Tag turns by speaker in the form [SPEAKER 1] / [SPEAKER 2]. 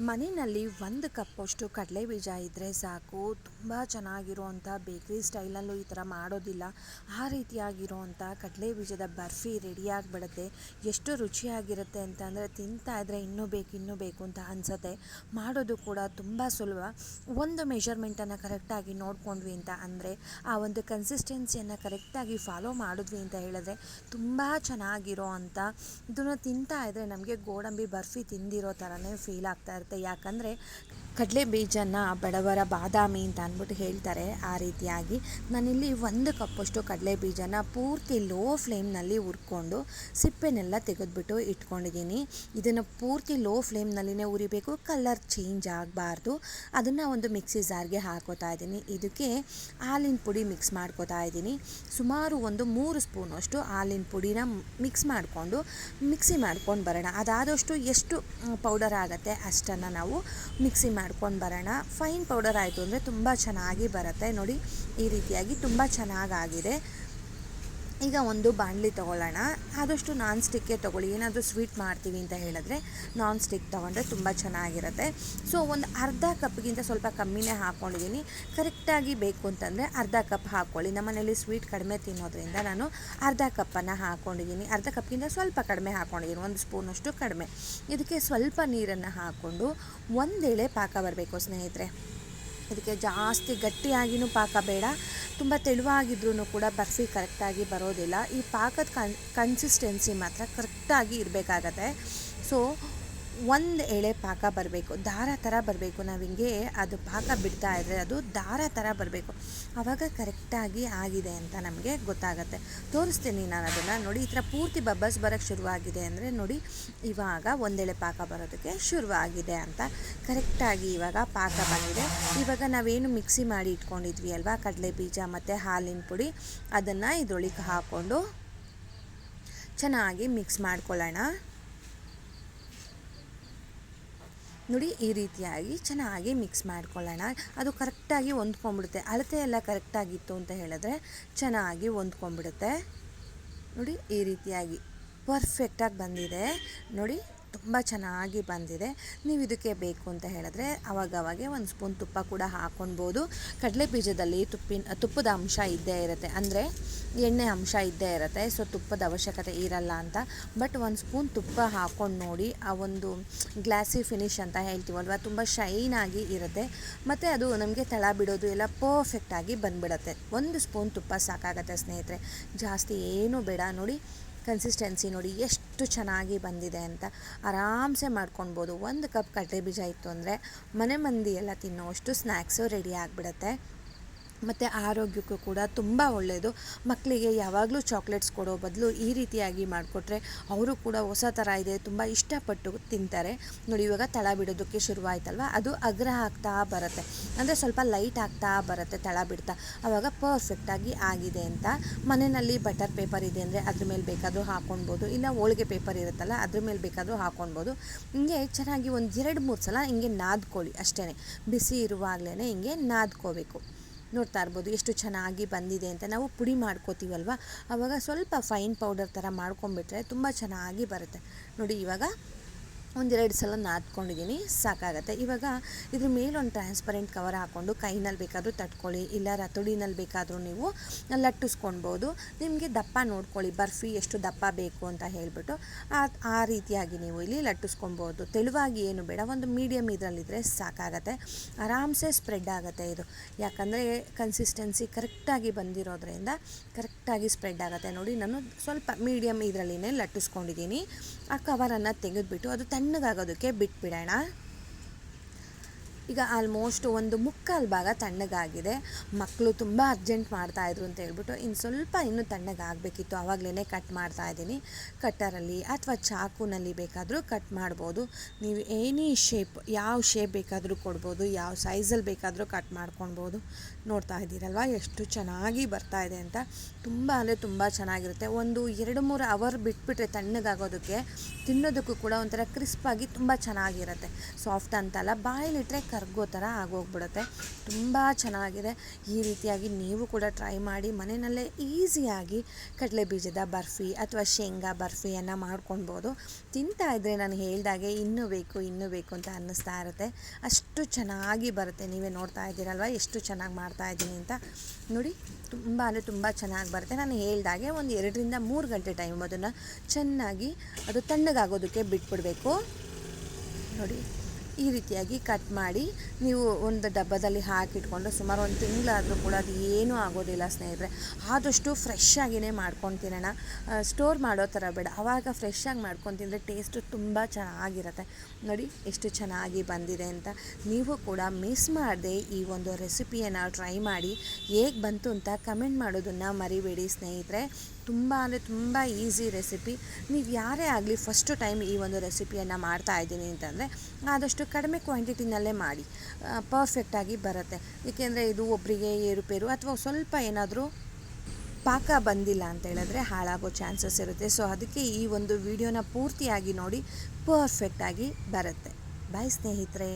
[SPEAKER 1] ಮನೆಯಲ್ಲಿ 1 ಕಪ್ಪಷ್ಟು ಕಡಲೆ ಬೀಜ ಇದ್ದರೆ ಸಾಕು. ತುಂಬ ಚೆನ್ನಾಗಿರುವಂಥ ಬೇಕ್ರಿ ಸ್ಟೈಲಲ್ಲೂ ಈ ಥರ ಮಾಡೋದಿಲ್ಲ, ಆ ರೀತಿಯಾಗಿರುವಂಥ ಕಡಲೆ ಬೀಜದ ಬರ್ಫಿ ರೆಡಿಯಾಗಿಬಿಡುತ್ತೆ. ಎಷ್ಟು ರುಚಿಯಾಗಿರುತ್ತೆ ಅಂತಂದರೆ ತಿಂತಾ ಇದ್ದರೆ ಇನ್ನೂ ಬೇಕು ಅಂತ ಅನಿಸುತ್ತೆ. ಮಾಡೋದು ಕೂಡ ತುಂಬ ಸುಲಭ. ಒಂದು ಮೆಷರ್ಮೆಂಟನ್ನು ಕರೆಕ್ಟಾಗಿ ನೋಡ್ಕೊಂಡ್ವಿ ಅಂತ ಅಂದರೆ, ಆ ಒಂದು ಕನ್ಸಿಸ್ಟೆನ್ಸಿಯನ್ನು ಕರೆಕ್ಟಾಗಿ ಫಾಲೋ ಮಾಡಿದ್ವಿ ಅಂತ ಹೇಳಿದ್ರೆ ತುಂಬ ಚೆನ್ನಾಗಿರೋ ಅಂಥ ಇದನ್ನು ತಿಂತಾ ಇದ್ದರೆ ನಮಗೆ ಗೋಡಂಬಿ ಬರ್ಫಿ ತಿಂದಿರೋ ಥರನೇ ಫೀಲ್ ಆಗ್ತಾ ಇರುತ್ತೆ. ಯಾಕಂದರೆ ಕಡಲೆ ಬೀಜನ ಬಡವರ ಬಾದಾಮಿ ಅಂತ ಅಂದ್ಬಿಟ್ಟು ಹೇಳ್ತಾರೆ. ಆ ರೀತಿಯಾಗಿ ನಾನಿಲ್ಲಿ 1 ಕಪ್ಪಷ್ಟು ಕಡಲೆ ಬೀಜನ ಪೂರ್ತಿ ಲೋ ಫ್ಲೇಮ್ನಲ್ಲಿ ಹುರ್ಕೊಂಡು ಸಿಪ್ಪೆನೆಲ್ಲ ತೆಗೆದುಬಿಟ್ಟು ಇಟ್ಕೊಂಡಿದ್ದೀನಿ. ಇದನ್ನು ಪೂರ್ತಿ ಲೋ ಫ್ಲೇಮ್ನಲ್ಲಿನೇ ಉರಿಬೇಕು, ಕಲರ್ ಚೇಂಜ್ ಆಗಬಾರ್ದು. ಅದನ್ನು ಒಂದು ಮಿಕ್ಸಿ ಜಾರ್ಗೆ ಹಾಕೋತಾ ಇದ್ದೀನಿ. ಇದಕ್ಕೆ ಹಾಲಿನ ಪುಡಿ ಮಿಕ್ಸ್ ಮಾಡ್ಕೋತಾ ಇದ್ದೀನಿ. ಸುಮಾರು ಒಂದು 3 ಸ್ಪೂನಷ್ಟು ಹಾಲಿನ ಪುಡಿನ ಮಿಕ್ಸ್ ಮಿಕ್ಸಿ ಮಾಡ್ಕೊಂಡು ಬರೋಣ. ಅದಾದಷ್ಟು ಎಷ್ಟು ಪೌಡರ್ ಆಗುತ್ತೆ ಅಷ್ಟನ್ನು ನಾವು ಮಿಕ್ಸಿ ಮಾಡ್ಕೊಂಡು ಬರೋಣ. ಫೈನ್ ಪೌಡರ್ ಆಯಿತು ಅಂದರೆ ತುಂಬ ಚೆನ್ನಾಗಿ ಬರುತ್ತೆ. ನೋಡಿ, ಈ ರೀತಿಯಾಗಿ ತುಂಬ ಚೆನ್ನಾಗಾಗಿದೆ. ಈಗ ಒಂದು ಬಾಣಲಿ ತೊಗೊಳ್ಳೋಣ. ಆದಷ್ಟು ನಾನ್ ಸ್ಟಿಕ್ಕೇ ತೊಗೊಳ್ಳಿ. ಏನಾದರೂ ಸ್ವೀಟ್ ಮಾಡ್ತೀವಿ ಅಂತ ಹೇಳಿದ್ರೆ ನಾನ್ ಸ್ಟಿಕ್ ತೊಗೊಂಡ್ರೆ ತುಂಬ ಚೆನ್ನಾಗಿರುತ್ತೆ. ಸೊ ಒಂದು ಅರ್ಧ ಕಪ್ಗಿಂತ ಸ್ವಲ್ಪ ಕಮ್ಮಿನೇ ಹಾಕ್ಕೊಂಡಿದ್ದೀನಿ. ಕರೆಕ್ಟಾಗಿ ಬೇಕು ಅಂತಂದರೆ ಅರ್ಧ ಕಪ್ ಹಾಕ್ಕೊಳ್ಳಿ. ನಮ್ಮ ಮನೇಲಿ ಸ್ವೀಟ್ ಕಡಿಮೆ ತಿನ್ನೋದ್ರಿಂದ ನಾನು ಅರ್ಧ ಕಪ್ಪನ್ನು ಹಾಕ್ಕೊಂಡಿದ್ದೀನಿ. ಅರ್ಧ ಕಪ್ಗಿಂತ ಸ್ವಲ್ಪ ಕಡಿಮೆ ಹಾಕ್ಕೊಂಡಿದ್ದೀನಿ, 1 ಸ್ಪೂನಷ್ಟು ಕಡಿಮೆ. ಇದಕ್ಕೆ ಸ್ವಲ್ಪ ನೀರನ್ನು ಹಾಕ್ಕೊಂಡು ಒಂದೇಳೆ ಪಾಕ ಬರಬೇಕು ಸ್ನೇಹಿತರೆ. ಇದಕ್ಕೆ ಜಾಸ್ತಿ ಗಟ್ಟಿಯಾಗಿಯೂ ಪಾಕ ಬೇಡ, ತುಂಬ ತೆಳುವಾಗಿದ್ರೂ ಕೂಡ ಬರ್ಫಿ ಕರೆಕ್ಟಾಗಿ ಬರೋದಿಲ್ಲ. ಈ ಪಾಕದ ಕನ್ಸಿಸ್ಟೆನ್ಸಿ ಮಾತ್ರ ಕರೆಕ್ಟಾಗಿ ಇರಬೇಕಾಗತ್ತೆ. ಸೊ ಒಂದು ಎಳೆ ಪಾಕ ಬರಬೇಕು, ದಾರ ಥರ ಬರಬೇಕು. ನಾವು ಹಿಂಗೆ ಅದು ಪಾಕ ಬಿಡ್ತಾ ಇದ್ದರೆ ಅದು ದಾರ ಥರ ಬರಬೇಕು. ಆವಾಗ ಕರೆಕ್ಟಾಗಿ ಆಗಿದೆ ಅಂತ ನಮಗೆ ಗೊತ್ತಾಗುತ್ತೆ. ತೋರಿಸ್ತೀನಿ ನಾನು ಅದನ್ನು. ನೋಡಿ, ಈ ಥರ ಪೂರ್ತಿ ಬಬ್ಬಲ್ಸ್ ಬರೋಕ್ಕೆ ಶುರುವಾಗಿದೆ ಅಂದರೆ ನೋಡಿ, ಇವಾಗ ಒಂದೆಳೆ ಪಾಕ ಬರೋದಕ್ಕೆ ಶುರುವಾಗಿದೆ ಅಂತ. ಕರೆಕ್ಟಾಗಿ ಇವಾಗ ಪಾಕ ಬಂದಿದೆ. ಇವಾಗ ನಾವೇನು ಮಿಕ್ಸಿ ಮಾಡಿ ಇಟ್ಕೊಂಡಿದ್ವಿ ಅಲ್ವಾ, ಕಡಲೆ ಬೀಜ ಮತ್ತು ಹಾಲಿನ ಪುಡಿ, ಅದನ್ನು ಇದರೊಳಗೆ ಹಾಕ್ಕೊಂಡು ಚೆನ್ನಾಗಿ ಮಿಕ್ಸ್ ಮಾಡ್ಕೊಳ್ಳೋಣ. ನೋಡಿ, ಈ ರೀತಿಯಾಗಿ ಚೆನ್ನಾಗಿ ಮಿಕ್ಸ್ ಮಾಡ್ಕೊಳ್ಳೋಣ. ಅದು ಕರೆಕ್ಟಾಗಿ ಹೊಂದ್ಕೊಂಡ್ಬಿಡುತ್ತೆ. ಅಳತೆ ಎಲ್ಲ ಕರೆಕ್ಟಾಗಿತ್ತು ಅಂತ ಹೇಳಿದ್ರೆ ಚೆನ್ನಾಗಿ ಹೊಂದ್ಕೊಂಡ್ಬಿಡುತ್ತೆ. ನೋಡಿ, ಈ ರೀತಿಯಾಗಿ ಪರ್ಫೆಕ್ಟಾಗಿ ಬಂದಿದೆ. ನೋಡಿ, ತುಂಬ ಚೆನ್ನಾಗಿ ಬಂದಿದೆ. ನೀವು ಇದಕ್ಕೆ ಬೇಕು ಅಂತ ಹೇಳಿದ್ರೆ ಅವಾಗವಾಗೆ 1 ಸ್ಪೂನ್ ತುಪ್ಪ ಕೂಡ ಹಾಕ್ಕೊಳ್ಬೋದು. ಕಡಲೆ ಬೀಜದಲ್ಲಿ ತುಪ್ಪದ ಅಂಶ ಇದ್ದೇ ಇರುತ್ತೆ, ಅಂದರೆ ಎಣ್ಣೆ ಅಂಶ ಇದ್ದೇ ಇರುತ್ತೆ. ಸೊ ತುಪ್ಪದ ಅವಶ್ಯಕತೆ ಇರಲ್ಲ ಅಂತ. ಬಟ್ 1 ಸ್ಪೂನ್ ತುಪ್ಪ ಹಾಕ್ಕೊಂಡು ನೋಡಿ, ಆ ಒಂದು ಗ್ಲಾಸಿ ಫಿನಿಶ್ ಅಂತ ಹೇಳ್ತೀವಲ್ವ, ತುಂಬ ಶೈನಾಗಿ ಇರುತ್ತೆ. ಮತ್ತು ಅದು ನಮಗೆ ತಳ ಬಿಡೋದು ಎಲ್ಲ ಪರ್ಫೆಕ್ಟಾಗಿ ಬಂದುಬಿಡುತ್ತೆ. 1 ಸ್ಪೂನ್ ತುಪ್ಪ ಸಾಕಾಗತ್ತೆ ಸ್ನೇಹಿತರೆ, ಜಾಸ್ತಿ ಏನೂ ಬೇಡ. ನೋಡಿ, ಕನ್ಸಿಸ್ಟೆನ್ಸಿ ನೋಡಿ ಎಷ್ಟು ಚೆನ್ನಾಗಿ ಬಂದಿದೆ ಅಂತ. ಆರಾಮ್ಸೆ ಮಾಡ್ಕೊಳ್ಬೋದು. 1 ಕಪ್ ಕಡಲೆ ಬೀಜ ಇತ್ತು ಅಂದರೆ ಮನೆ ಮಂದಿ ಎಲ್ಲ ತಿನ್ನೋಷ್ಟು ಸ್ನ್ಯಾಕ್ಸು ರೆಡಿ ಆಗಿಬಿಡುತ್ತೆ. ಮತ್ತು ಆರೋಗ್ಯಕ್ಕೂ ಕೂಡ ತುಂಬ ಒಳ್ಳೆಯದು. ಮಕ್ಕಳಿಗೆ ಯಾವಾಗಲೂ ಚಾಕ್ಲೇಟ್ಸ್ ಕೊಡೋ ಬದಲು ಈ ರೀತಿಯಾಗಿ ಮಾಡಿಕೊಟ್ರೆ ಅವರು ಕೂಡ ಹೊಸ ಥರ ಇದೆ ತುಂಬ ಇಷ್ಟಪಟ್ಟು ತಿಂತಾರೆ. ನೋಡಿ, ಇವಾಗ ತಳ ಬಿಡೋದಕ್ಕೆ ಶುರುವಾಯ್ತಲ್ವ, ಅದು ಅಗ್ರ ಆಗ್ತಾ ಬರುತ್ತೆ, ಅಂದರೆ ಸ್ವಲ್ಪ ಲೈಟ್ ಆಗ್ತಾ ಬರುತ್ತೆ ತಳ ಬಿಡ್ತಾ. ಆವಾಗ ಪರ್ಫೆಕ್ಟಾಗಿ ಆಗಿದೆ ಅಂತ. ಮನೆಯಲ್ಲಿ ಬಟರ್ ಪೇಪರ್ ಇದೆ ಅಂದರೆ ಅದ್ರ ಮೇಲೆ ಬೇಕಾದರೂ ಹಾಕ್ಕೊಳ್ಬೋದು, ಇಲ್ಲ ಹೋಳಿಗೆ ಪೇಪರ್ ಇರುತ್ತಲ್ಲ ಅದ್ರ ಮೇಲೆ ಬೇಕಾದರೂ ಹಾಕ್ಕೊಳ್ಬೋದು. ಹಿಂಗೆ ಚೆನ್ನಾಗಿ ಒಂದು 2-3 ಸಲ ಹಿಂಗೆ ನಾದ್ಕೊಳ್ಳಿ ಅಷ್ಟೇ. ಬಿಸಿ ಇರುವಾಗಲೇ ಹಿಂಗೆ ನಾದ್ಕೋಬೇಕು. ನೋಡ್ತಾ ಇರ್ಬೋದು ಎಷ್ಟು ಚೆನ್ನಾಗಿ ಬಂದಿದೆ ಅಂತ. ನಾವು ಪುಡಿ ಮಾಡ್ಕೋತೀವಲ್ವ, ಆವಾಗ ಸ್ವಲ್ಪ ಫೈನ್ ಪೌಡರ್ ಥರ ಮಾಡ್ಕೊಂಬಿಟ್ರೆ ತುಂಬ ಚೆನ್ನಾಗಿ ಬರುತ್ತೆ. ನೋಡಿ, ಇವಾಗ 1-2 ಸಲ ನಾದ್ಕೊಂಡಿದ್ದೀನಿ, ಸಾಕಾಗತ್ತೆ. ಇವಾಗ ಇದ್ರ ಮೇಲೊಂದು ಟ್ರಾನ್ಸ್ಪರೆಂಟ್ ಕವರ್ ಹಾಕ್ಕೊಂಡು ಕೈನಲ್ಲಿ ಬೇಕಾದರೂ ತಟ್ಕೊಳ್ಳಿ, ಇಲ್ಲ ರತುಡಿನಲ್ಲಿ ಬೇಕಾದರೂ ನೀವು ಲಟ್ಟಿಸ್ಕೊಳ್ಬೋದು. ನಿಮಗೆ ದಪ್ಪ ನೋಡ್ಕೊಳ್ಳಿ, ಬರ್ಫಿ ಎಷ್ಟು ದಪ್ಪ ಬೇಕು ಅಂತ ಹೇಳಿಬಿಟ್ಟು ಆ ರೀತಿಯಾಗಿ ನೀವು ಇಲ್ಲಿ ಲಟ್ಟಿಸ್ಕೊಳ್ಬೋದು. ತೆಳುವಾಗಿ ಏನು ಬೇಡ, ಒಂದು ಮೀಡಿಯಮ್ ಇದರಲ್ಲಿದ್ದರೆ ಸಾಕಾಗತ್ತೆ. ಆರಾಮ್ಸೆ ಸ್ಪ್ರೆಡ್ ಆಗುತ್ತೆ ಇದು, ಯಾಕಂದರೆ ಕನ್ಸಿಸ್ಟೆನ್ಸಿ ಕರೆಕ್ಟಾಗಿ ಬಂದಿರೋದ್ರಿಂದ ಕರೆಕ್ಟಾಗಿ ಸ್ಪ್ರೆಡ್ ಆಗುತ್ತೆ. ನೋಡಿ, ನಾನು ಸ್ವಲ್ಪ ಮೀಡಿಯಮ್ ಇದರಲ್ಲಿನೇ ಲಟ್ಟಿಸ್ಕೊಂಡಿದ್ದೀನಿ. ಆ ಕವರನ್ನು ತೆಗೆದುಬಿಟ್ಟು ಅದು ತಣ್ಣಗಾಗೋದಕ್ಕೆ ಬಿಟ್ಬಿಡೋಣ. ಈಗ ಆಲ್ಮೋಸ್ಟ್ 1/4 ಭಾಗ ತಣ್ಣಗಾಗಿದೆ. ಮಕ್ಕಳು ತುಂಬ ಅರ್ಜೆಂಟ್ ಮಾಡ್ತಾಯಿದ್ರು ಅಂತ ಹೇಳ್ಬಿಟ್ಟು ಇನ್ನೂ ತಣ್ಣಗಾಗಬೇಕಿತ್ತು. ಆವಾಗಲೇ ಕಟ್ ಮಾಡ್ತಾಯಿದ್ದೀನಿ. ಕಟ್ಟರಲ್ಲಿ ಅಥವಾ ಚಾಕುನಲ್ಲಿ ಬೇಕಾದರೂ ಕಟ್ ಮಾಡ್ಬೋದು. ನೀವು ಎನಿ ಶೇಪ್, ಯಾವ ಶೇಪ್ ಬೇಕಾದರೂ ಕೊಡ್ಬೋದು, ಯಾವ ಸೈಜಲ್ಲಿ ಬೇಕಾದರೂ ಕಟ್ ಮಾಡ್ಕೊಳ್ಬೋದು. ನೋಡ್ತಾ ಇದ್ದೀರಲ್ವ ಎಷ್ಟು ಚೆನ್ನಾಗಿ ಬರ್ತಾಯಿದೆ ಅಂತ. ತುಂಬ ಅಂದರೆ ತುಂಬ ಚೆನ್ನಾಗಿರುತ್ತೆ. ಒಂದು 2-3 ಅವರ್ ಬಿಟ್ಬಿಟ್ರೆ ತಣ್ಣಗಾಗೋದಕ್ಕೆ, ತಿನ್ನೋದಕ್ಕೂ ಕೂಡ ಒಂಥರ ಕ್ರಿಸ್ಪಾಗಿ ತುಂಬ ಚೆನ್ನಾಗಿರುತ್ತೆ. ಸಾಫ್ಟ್ ಅಂತಲ್ಲ, ಬಾಯಲ್ಲಿಟ್ಟರೆ ಕರಗೋ ಥರ ಆಗೋಗ್ಬಿಡುತ್ತೆ. ತುಂಬ ಚೆನ್ನಾಗಿದೆ. ಈ ರೀತಿಯಾಗಿ ನೀವು ಕೂಡ ಟ್ರೈ ಮಾಡಿ ಮನೆಯಲ್ಲೇ ಈಸಿಯಾಗಿ ಕಡಲೆ ಬೀಜದ ಬರ್ಫಿ ಅಥವಾ ಶೇಂಗಾ ಬರ್ಫಿಯನ್ನು ಮಾಡ್ಕೊಳ್ಬೋದು. ತಿಂತಾಯಿದ್ರೆ ನಾನು ಹೇಳ್ದಾಗೆ ಇನ್ನೂ ಬೇಕು ಅಂತ ಅನ್ನಿಸ್ತಾ ಇರುತ್ತೆ. ಅಷ್ಟು ಚೆನ್ನಾಗಿ ಬರುತ್ತೆ. ನೀವೇ ನೋಡ್ತಾ ಇದ್ದೀರಲ್ವ ಎಷ್ಟು ಚೆನ್ನಾಗಿ ಮಾಡ್ತಾಯಿದ್ದೀನಿ ಅಂತ. ನೋಡಿ ತುಂಬ ಚೆನ್ನಾಗಿ ಬರುತ್ತೆ. ನಾನು ಹೇಳ್ದಾಗೆ ಒಂದು 2-3 ಗಂಟೆ ಟೈಮ್ ಅದನ್ನು ಚೆನ್ನಾಗಿ ಅದು ತಣ್ಣಗಾಗೋದಕ್ಕೆ ಬಿಟ್ಬಿಡಬೇಕು. ನೋಡಿ ಈ ರೀತಿಯಾಗಿ ಕಟ್ ಮಾಡಿ ನೀವು ಒಂದು ಡಬ್ಬದಲ್ಲಿ ಹಾಕಿಟ್ಕೊಂಡು ಸುಮಾರು ಒಂದು ತಿಂಗಳಾದರೂ ಕೂಡ ಅದು ಏನೂ ಆಗೋದಿಲ್ಲ ಸ್ನೇಹಿತರೆ. ಆದಷ್ಟು ಫ್ರೆಶ್ ಆಗಿಯೇ ಮಾಡ್ಕೊಂಡು ತಿನ್ನೋಣ, ಸ್ಟೋರ್ ಮಾಡೋ ಥರ ಬೇಡ. ಆವಾಗ ಫ್ರೆಶ್ಶಾಗಿ ಮಾಡ್ಕೊಂಡು ತಿಂದರೆ ಟೇಸ್ಟು ತುಂಬ ಚೆನ್ನಾಗಿರುತ್ತೆ. ನೋಡಿ ಎಷ್ಟು ಚೆನ್ನಾಗಿ ಬಂದಿದೆ ಅಂತ. ನೀವು ಕೂಡ ಮಿಸ್ ಮಾಡದೆ ಈ ಒಂದು ರೆಸಿಪಿಯನ್ನು ಟ್ರೈ ಮಾಡಿ ಹೇಗೆ ಬಂತು ಅಂತ ಕಮೆಂಟ್ ಮಾಡೋದನ್ನು ಮರಿಬೇಡಿ ಸ್ನೇಹಿತರೆ. ತುಂಬ ಈಸಿ ರೆಸಿಪಿ. ನೀವು ಯಾರೇ ಆಗಲಿ ಫಸ್ಟು ಟೈಮ್ ಈ ಒಂದು ರೆಸಿಪಿಯನ್ನು ಮಾಡ್ತಾಯಿದ್ದೀನಿ ಅಂತಂದರೆ ಆದಷ್ಟು ಕಡಿಮೆ ಕ್ವಾಂಟಿಟಿನಲ್ಲೇ ಮಾಡಿ, ಪರ್ಫೆಕ್ಟಾಗಿ ಬರುತ್ತೆ. ಏಕೆಂದರೆ ಇದು ಒಬ್ಬರಿಗೆ ಏರುಪೇರು ಅಥವಾ ಸ್ವಲ್ಪ ಏನಾದರೂ ಪಾಕ ಬಂದಿಲ್ಲ ಅಂತ ಹೇಳಿದ್ರೆ ಹಾಳಾಗೋ ಚಾನ್ಸಸ್ ಇರುತ್ತೆ. ಸೊ ಅದಕ್ಕೆ ಈ ಒಂದು ವಿಡಿಯೋನ ಪೂರ್ತಿಯಾಗಿ ನೋಡಿ, ಪರ್ಫೆಕ್ಟಾಗಿ ಬರುತ್ತೆ. ಬಾಯ್ ಸ್ನೇಹಿತರೆ.